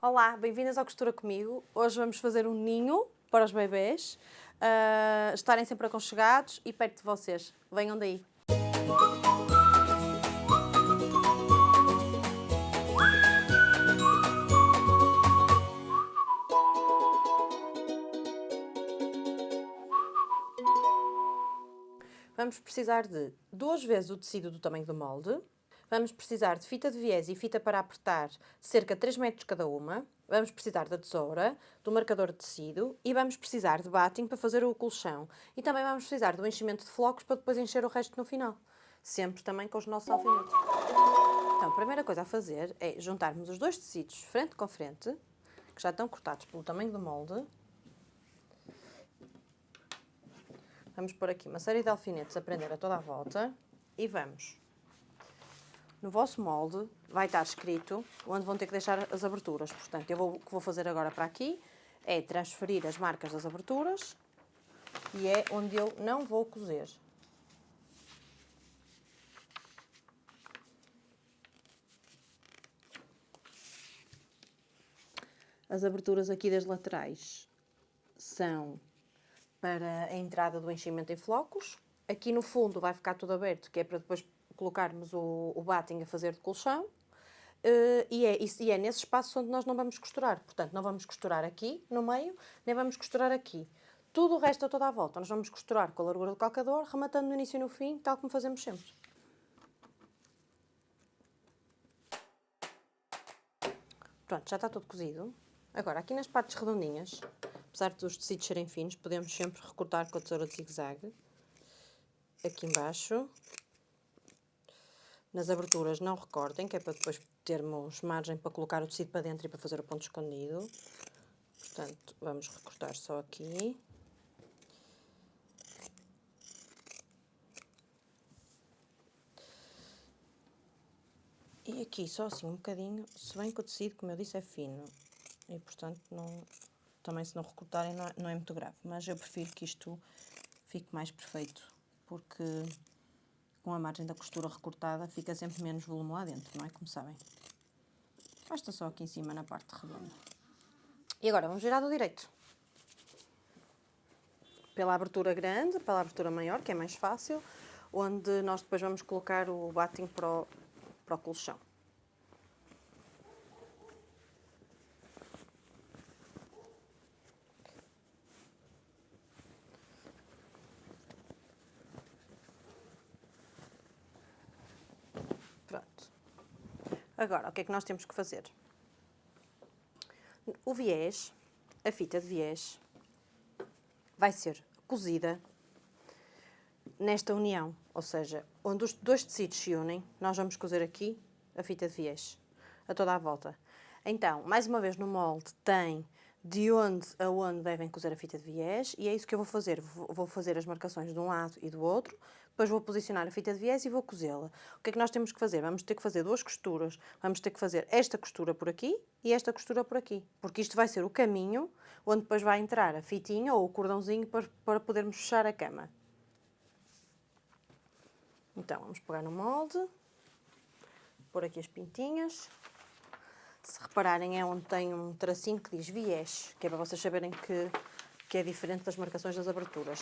Olá, bem-vindas ao Costura Comigo. Hoje vamos fazer um ninho para os bebês, estarem sempre aconchegados e perto de vocês. Venham daí. Vamos precisar de 2 vezes o tecido do tamanho do molde. Vamos precisar de fita de viés e fita para apertar, cerca de 3 metros cada uma. Vamos precisar da tesoura, do marcador de tecido e vamos precisar de batting para fazer o colchão. E também vamos precisar do enchimento de flocos para depois encher o resto no final. Sempre também com os nossos alfinetes. Então, a primeira coisa a fazer é juntarmos os 2 tecidos frente com frente, que já estão cortados pelo tamanho do molde. Vamos pôr aqui uma série de alfinetes a prender a toda a volta e vamos. No vosso molde vai estar escrito onde vão ter que deixar as aberturas. Portanto, o que vou fazer agora para aqui é transferir as marcas das aberturas e é onde eu não vou cozer. As aberturas aqui das laterais são para a entrada do enchimento em flocos. Aqui no fundo vai ficar tudo aberto, que é para depois colocarmos o batting a fazer de colchão. E é nesse espaço onde nós não vamos costurar. Portanto, não vamos costurar aqui no meio, nem vamos costurar aqui. Tudo o resto a toda a volta. Nós vamos costurar com a largura do calcador, rematando no início e no fim, tal como fazemos sempre. Pronto, já está tudo cozido. Agora, aqui nas partes redondinhas, apesar dos tecidos serem finos, podemos sempre recortar com a tesoura de zigue-zague. Aqui embaixo. Nas aberturas não recortem, que é para depois termos margem para colocar o tecido para dentro e para fazer o ponto escondido. Portanto, vamos recortar só aqui. E aqui só assim um bocadinho, se bem que o tecido, como eu disse, é fino. E portanto, também se não recortarem não é muito grave. Mas eu prefiro que isto fique mais perfeito, porque com a margem da costura recortada fica sempre menos volume lá dentro, não é? Como sabem. Basta só aqui em cima na parte redonda. E agora vamos virar do direito. Pela abertura grande, pela abertura maior, que é mais fácil, onde nós depois vamos colocar o batting para o colchão. Pronto. Agora, o que é que nós temos que fazer? O viés, a fita de viés, vai ser cozida nesta união, ou seja, onde os 2 tecidos se unem, nós vamos cozer aqui a fita de viés, a toda a volta. Então, mais uma vez no molde tem de onde a onde devem cozer a fita de viés e é isso que eu vou fazer. Vou fazer as marcações de um lado e do outro, depois vou posicionar a fita de viés e vou cozê-la. O que é que nós temos que fazer? Vamos ter que fazer 2 costuras. Vamos ter que fazer esta costura por aqui e esta costura por aqui, porque isto vai ser o caminho onde depois vai entrar a fitinha ou o cordãozinho para podermos fechar a cama. Então, vamos pegar no molde, pôr aqui as pintinhas. Se repararem, é onde tem um tracinho que diz viés, que é para vocês saberem que é diferente das marcações das aberturas.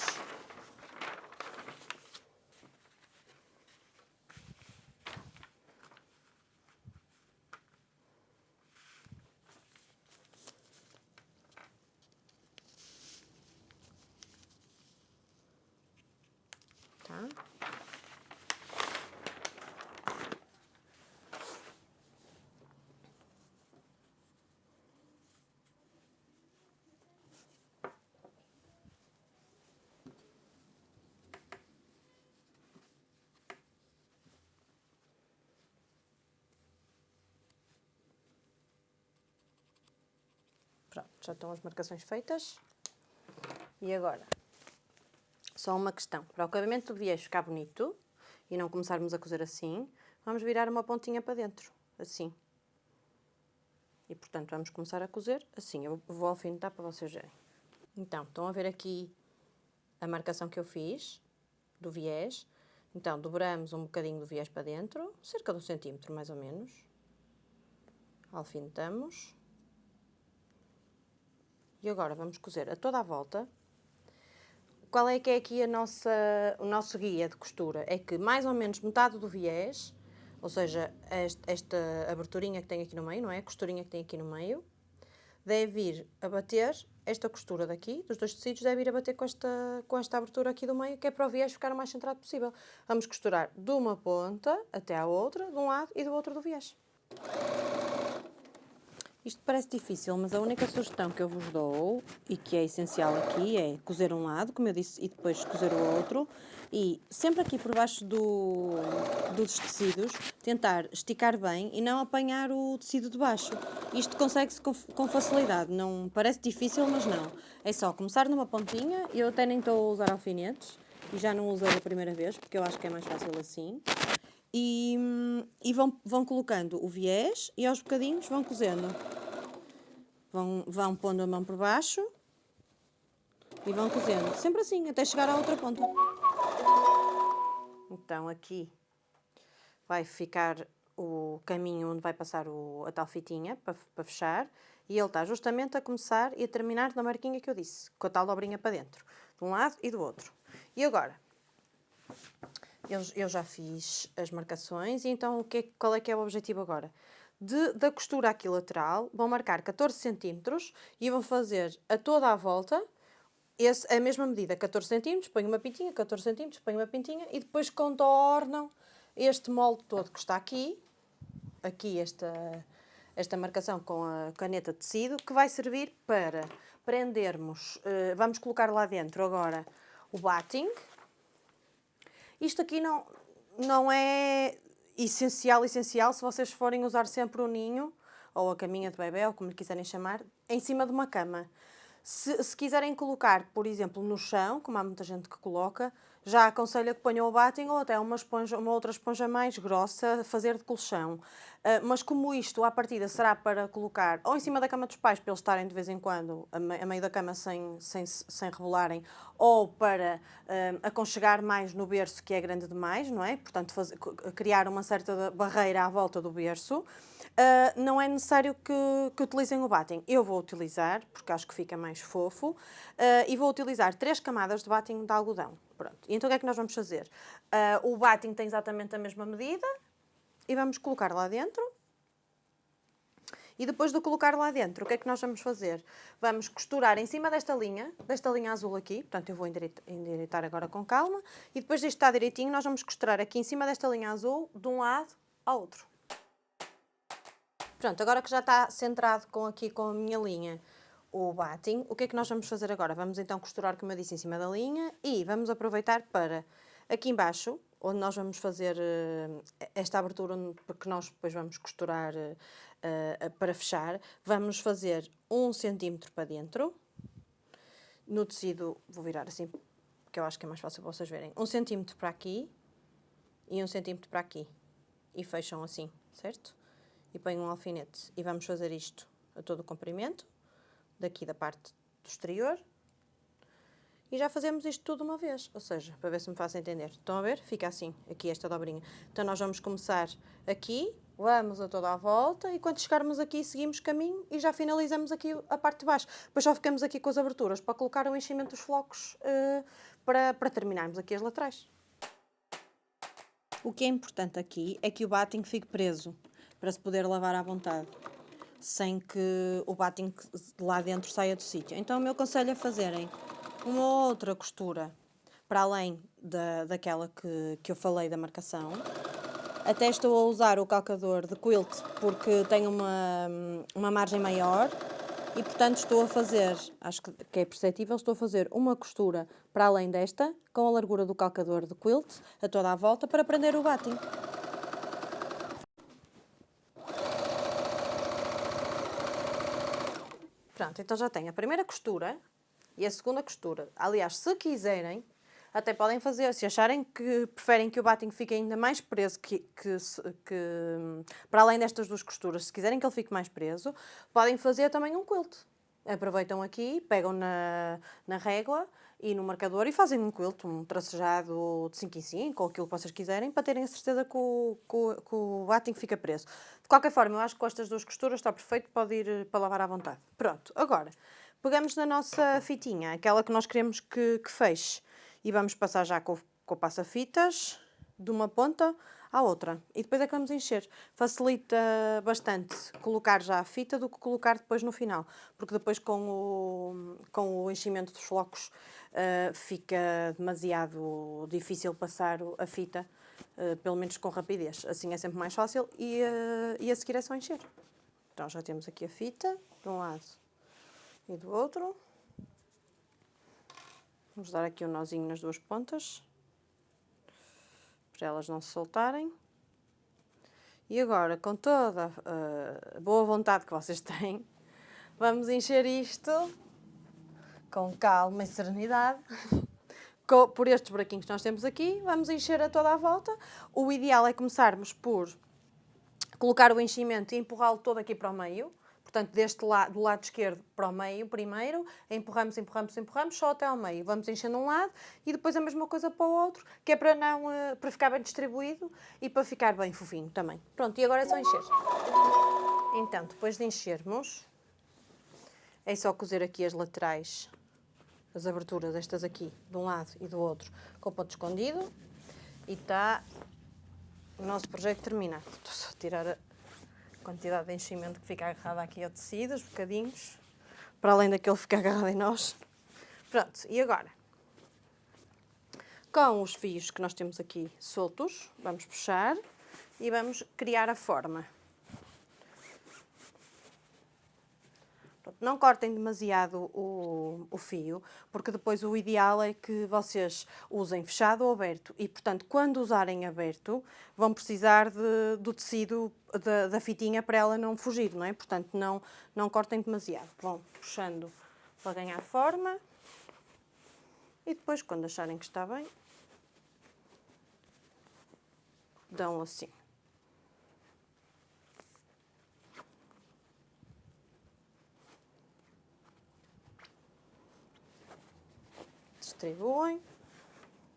Tá? Pronto, já estão as marcações feitas. E agora, só uma questão. Para o acabamento do viés ficar bonito e não começarmos a cozer assim, vamos virar uma pontinha para dentro, assim. E, portanto, vamos começar a cozer assim. Eu vou alfinetar para vocês verem. Então, estão a ver aqui a marcação que eu fiz do viés. Então, dobramos um bocadinho do viés para dentro, cerca de 1 centímetro mais ou menos. Alfinetamos. E agora vamos cozer a toda a volta. Qual é que é aqui o nosso guia de costura? É que mais ou menos metade do viés, ou seja, esta aberturinha que tem aqui no meio, não é? A costurinha que tem aqui no meio, deve ir a bater, esta costura daqui, dos dois tecidos, deve ir a bater com esta abertura aqui do meio, que é para o viés ficar o mais centrado possível. Vamos costurar de uma ponta até à outra, de um lado e do outro do viés. Isto parece difícil, mas a única sugestão que eu vos dou, e que é essencial aqui, é cozer um lado, como eu disse, e depois cozer o outro. E sempre aqui por baixo dos tecidos, tentar esticar bem e não apanhar o tecido de baixo. Isto consegue-se com facilidade, não parece difícil, mas não. É só começar numa pontinha, eu até nem estou a usar alfinetes, e já não usei a primeira vez, porque eu acho que é mais fácil assim. E vão colocando o viés e aos bocadinhos vão cozendo. Vão pondo a mão por baixo e vão cozendo. Sempre assim, até chegar à outra ponta. Então aqui vai ficar o caminho onde vai passar a tal fitinha para fechar. E ele está justamente a começar e a terminar na marquinha que eu disse, com a tal dobrinha para dentro. De um lado e do outro. E agora? Eu já fiz as marcações e então qual é que é o objetivo agora? Da costura aqui lateral, vão marcar 14 cm e vão fazer a toda a volta a mesma medida, 14 cm, põe uma pintinha, 14 cm, põe uma pintinha e depois contornam este molde todo que está aqui esta marcação com a caneta de tecido, que vai servir para prendermos, vamos colocar lá dentro agora o batting. Isto aqui não é essencial se vocês forem usar sempre o ninho, ou a caminha de bebé, ou como lhe quiserem chamar, em cima de uma cama. Se quiserem colocar, por exemplo, no chão, como há muita gente que coloca, já aconselho que ponham o batting ou até uma outra esponja mais grossa a fazer de colchão. Mas como isto, à partida, será para colocar ou em cima da cama dos pais, para eles estarem de vez em quando a meio da cama sem rebolarem, ou para aconchegar mais no berço, que é grande demais, não é? Portanto, criar uma certa barreira à volta do berço. Não é necessário que utilizem o batting. Eu vou utilizar, porque acho que fica mais fofo, e vou utilizar 3 camadas de batting de algodão. Pronto. E então o que é que nós vamos fazer? O batting tem exatamente a mesma medida e vamos colocar lá dentro. E depois de colocar lá dentro, o que é que nós vamos fazer? Vamos costurar em cima desta linha azul aqui, portanto eu vou endireitar agora com calma, e depois disto estar direitinho, nós vamos costurar aqui em cima desta linha azul, de um lado ao outro. Pronto, agora que já está centrado com a minha linha o batting, o que é que nós vamos fazer agora? Vamos então costurar, como eu disse, em cima da linha e vamos aproveitar para, aqui embaixo, onde nós vamos fazer esta abertura, porque nós depois vamos costurar para fechar, vamos fazer 1 cm para dentro. No tecido, vou virar assim, porque eu acho que é mais fácil para vocês verem. 1 cm para aqui e 1 cm para aqui. E fecham assim, certo? E põem um alfinete. E vamos fazer isto a todo o comprimento, daqui da parte do exterior. E já fazemos isto tudo uma vez, ou seja, para ver se me faço entender. Estão a ver? Fica assim, aqui esta dobrinha. Então nós vamos começar aqui, vamos a toda a volta e quando chegarmos aqui seguimos caminho e já finalizamos aqui a parte de baixo. Depois só ficamos aqui com as aberturas para colocar o enchimento dos flocos para terminarmos aqui as laterais. O que é importante aqui é que o batting fique preso, para se poder lavar à vontade, sem que o batting lá dentro saia do sítio. Então o meu conselho é fazerem uma outra costura para além daquela que eu falei da marcação. Até estou a usar o calcador de quilt porque tem uma margem maior e portanto estou a fazer, acho que é perceptível, estou a fazer uma costura para além desta, com a largura do calcador de quilt, a toda a volta, para prender o batting. Pronto, então já tenho a primeira costura e a segunda costura. Aliás, se quiserem, até podem fazer, se acharem que preferem que o batting fique ainda mais preso, para além destas duas costuras, se quiserem que ele fique mais preso, podem fazer também um quilt. Aproveitam aqui, pegam na régua e no marcador e fazem um quilt, um tracejado de 5 em 5, ou aquilo que vocês quiserem, para terem a certeza que o batting fica preso. De qualquer forma, eu acho que com estas duas costuras está perfeito, pode ir para lavar à vontade. Pronto, agora, Pegamos na nossa fitinha, aquela que nós queremos que feche, e vamos passar já com o passa-fitas de uma ponta à outra. E depois é que vamos encher. Facilita bastante colocar já a fita do que colocar depois no final. Porque depois com o enchimento dos flocos fica demasiado difícil passar a fita, pelo menos com rapidez. Assim é sempre mais fácil e a seguir é só encher. Então já temos aqui a fita de um lado e do outro. Vamos dar aqui um nozinho nas duas pontas, para elas não se soltarem. E agora, com toda a boa vontade que vocês têm, vamos encher isto com calma e serenidade. Por estes buraquinhos que nós temos aqui, vamos encher a toda a volta. O ideal é começarmos por colocar o enchimento e empurrá-lo todo aqui para o meio. Portanto, do lado esquerdo para o meio primeiro, empurramos, só até ao meio. Vamos enchendo um lado e depois a mesma coisa para o outro, que é para ficar bem distribuído e para ficar bem fofinho também. Pronto, e agora é só encher. Então, depois de enchermos, é só cozer aqui as laterais, as aberturas, estas aqui, de um lado e do outro, com o ponto escondido. E está o nosso projeto terminado. Estou só a tirar a quantidade de enchimento que fica agarrada aqui ao tecido, os bocadinhos, para além daquele que fica agarrado em nós. Pronto, e agora? Com os fios que nós temos aqui soltos, vamos puxar e vamos criar a forma. Pronto, não cortem demasiado o fio, porque depois o ideal é que vocês usem fechado ou aberto. E, portanto, quando usarem aberto, vão precisar do tecido da fitinha para ela não fugir, não é? Portanto, não cortem demasiado. Vão puxando para ganhar forma. E depois, quando acharem que está bem, dão assim. Distribuem,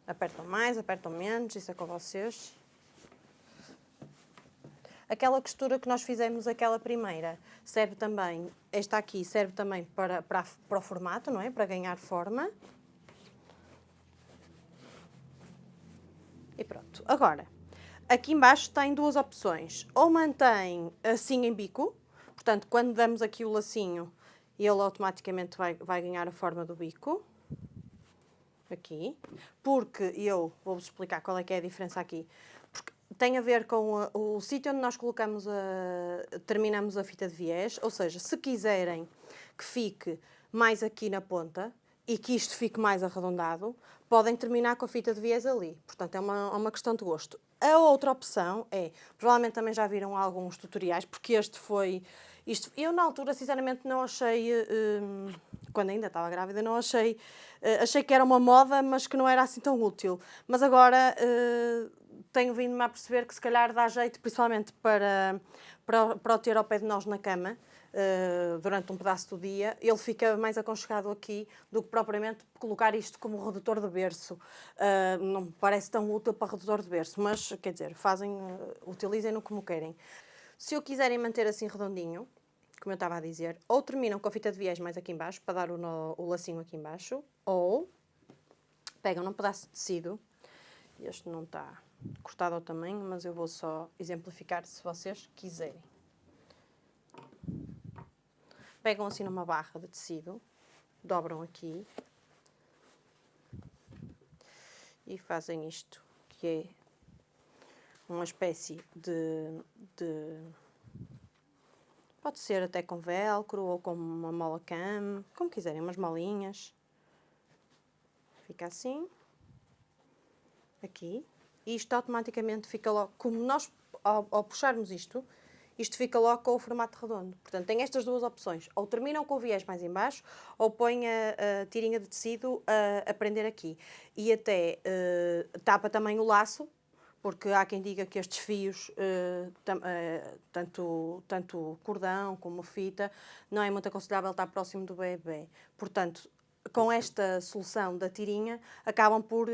apertam mais, apertam menos, isso é com vocês. Aquela costura que nós fizemos, aquela primeira, serve também, esta aqui serve também para o formato, não é? Para ganhar forma. E pronto. Agora, aqui embaixo tem duas opções. Ou mantém assim em bico, portanto, quando damos aqui o lacinho, ele automaticamente vai ganhar a forma do bico. Aqui, porque eu vou-vos explicar qual é que é a diferença aqui, porque tem a ver com o sítio onde nós colocamos terminamos a fita de viés, ou seja, se quiserem que fique mais aqui na ponta e que isto fique mais arredondado, podem terminar com a fita de viés ali, portanto é uma questão de gosto. A outra opção é, provavelmente também já viram alguns tutoriais, porque eu na altura sinceramente não achei, quando ainda estava grávida, não achei que era uma moda, mas que não era assim tão útil. Mas agora tenho vindo-me a perceber que se calhar dá jeito, principalmente para o ter ao pé de nós na cama, durante um pedaço do dia, ele fica mais aconchegado aqui do que propriamente colocar isto como redutor de berço. Não me parece tão útil para redutor de berço, mas quer dizer, utilizem-no como querem. Se o quiserem manter assim redondinho, como eu estava a dizer, ou terminam com a fita de viés mais aqui embaixo, para dar o lacinho aqui embaixo, ou pegam num pedaço de tecido, este não está cortado ao tamanho, mas eu vou só exemplificar se vocês quiserem. Pegam assim numa barra de tecido, dobram aqui e fazem isto, que é uma espécie de pode ser até com velcro ou com uma mola cam, como quiserem, umas molinhas. Fica assim, aqui, e isto automaticamente fica logo, como nós ao puxarmos isto fica logo com o formato redondo. Portanto, tem estas duas opções. Ou terminam com o viés mais em baixo, ou põem a tirinha de tecido a prender aqui. E até tapa também o laço, porque há quem diga que estes fios, tanto cordão como fita, não é muito aconselhável estar próximo do bebê. Portanto, com esta solução da tirinha, acabam por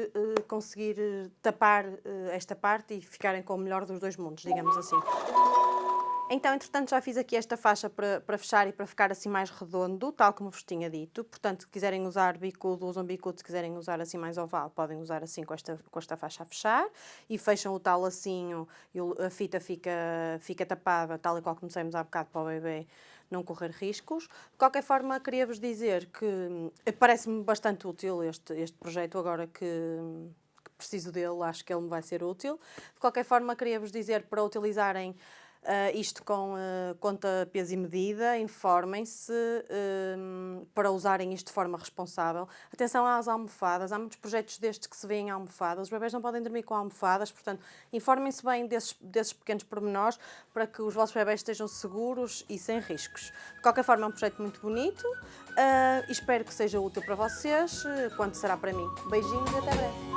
conseguir tapar esta parte e ficarem com o melhor dos dois mundos, digamos assim. Então, entretanto, já fiz aqui esta faixa para fechar e para ficar assim mais redondo, tal como vos tinha dito. Portanto, se quiserem usar bicudo, usam bicudo. Se quiserem usar assim mais oval, podem usar assim com esta faixa a fechar. E fecham o tal lacinho e a fita fica tapada, tal e qual comecemos há bocado para o bebê não correr riscos. De qualquer forma, queria-vos dizer que parece-me bastante útil este projeto agora que preciso dele, acho que ele me vai ser útil. De qualquer forma, queria-vos dizer para utilizarem isto com conta, peso e medida, informem-se para usarem isto de forma responsável. Atenção às almofadas, há muitos projetos destes que se vêem em almofadas, os bebés não podem dormir com almofadas, portanto, informem-se bem desses pequenos pormenores para que os vossos bebés estejam seguros e sem riscos. De qualquer forma, é um projeto muito bonito e espero que seja útil para vocês, quanto será para mim. Beijinhos e até breve.